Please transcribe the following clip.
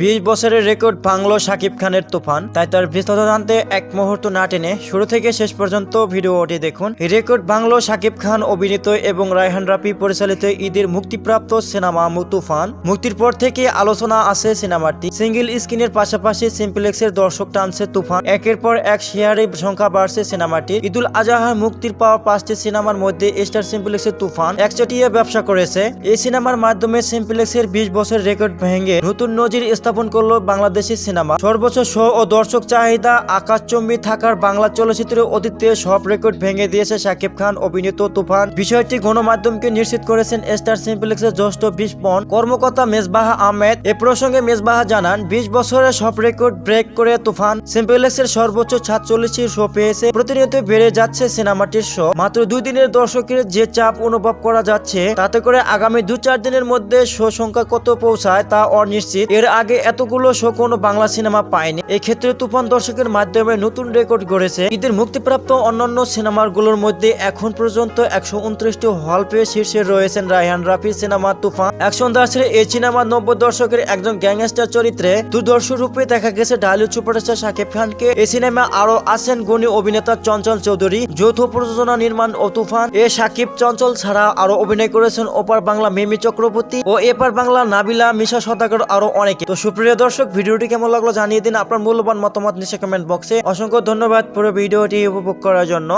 20 বছরের রেকর্ড ভাঙল শাকিব খানের তুফান। তাই তার বিস্তারিত জানতে এক মুহূর্ত না টেনে শুরু থেকে শেষ পর্যন্ত ভিডিওটি দেখুন। রেকর্ড ভাঙল শাকিব খান অভিনীত এবং রায়হান রাফি পরিচালিত ঈদের মুক্তিপ্রাপ্ত সিনেমা তুফান। মুক্তির পর থেকে আলোচনা আছে সিনেমাটি সিঙ্গেল স্ক্রিনের পাশাপাশি সিমপ্লেক্সের দর্শক টানছে তুফান। একের পর এক শেয়ারের সংখ্যা বাড়ছে সিনেমাটির। ঈদুল আজহার মুক্তির পাওয়া 5টি সিনেমার মধ্যে স্টার সিমপ্লেক্সের তুফান একচেটিয়া ব্যবসা করেছে। এই সিনেমার মাধ্যমে সিমপ্লেক্সের 20 বছর রেকর্ড ভেঙে নতুন নজির স্থাপন করলো বাংলাদেশি সিনেমা। সর্বোচ্চ শো ও দর্শক চাহিদা আকাশচুম্বী থাকার বাংলা চলচ্চিত্রের অতীতে সব রেকর্ড ভেঙে দিয়েছে শাকিব খান অভিনীত তুফান। বিষয়টি গণমাধ্যমকে নিশ্চিত করেছেন স্টার সিমপ্লেক্সের জ্যেষ্ঠ বিস্ফোরণ কর্মকর্তা মেজবাহ আহমেদ। এ প্রসঙ্গে মেজবাহ জানান, 20 বছরের সব রেকর্ড ব্রেক করে তুফান সিমপ্লেক্সের সর্বোচ্চ 46টি শো পেয়েছে। প্রতিনিয়ত বেড়ে যাচ্ছে সিনেমাটির শো। মাত্র 2 দিনের দর্শকের যে চাপ অনুভব করা যাচ্ছে, তাতে করে আগামী 2-4 দিনের মধ্যে শো সংখ্যা কত পৌঁছায় তা অনিশ্চিত। এর আগে এতগুলো শো কোনো বাংলা সিনেমা পায়নি। এই ক্ষেত্রে তুফান দর্শকের মাধ্যমে নতুন রেকর্ড গড়েছে। ঈদের মুক্তিপ্রাপ্ত অন্যান্য সিনেমাগুলোর মধ্যে এখন পর্যন্ত 129টি হল পেয়ে শীর্ষে রয়েছেন রায়হান রাফির সিনেমা তুফান। অ্যাকশন দাসের এই সিনেমা 90 দশকের একজন গ্যাংস্টার চরিত্রে দুর্ধর্ষ রূপে দেখা গেছে ঢালিউড সুপারস্টার শাকিব খানকে। এই সিনেমা আরো আছেন গুণী অভিনেতা চঞ্চল চৌধুরী। যৌথ প্রযোজনা নির্মাণ ও তুফান এ শাকিব চঞ্চল ছাড়া আরো অভিনয় করেছেন ওপার বাংলা মিমি চক্রবর্তী ও এপার বাংলা নাবিলা মিশা সদাগর আরো অনেকে। তো সুপ্রিয় দর্শক, ভিডিওটি কেমন লাগলো জানিয়ে দিন। আপনার মূল্যবান মতামত নিচে কমেন্ট বক্সে। অসংখ্য ধন্যবাদ পুরো ভিডিওটি উপভোগ করার জন্য।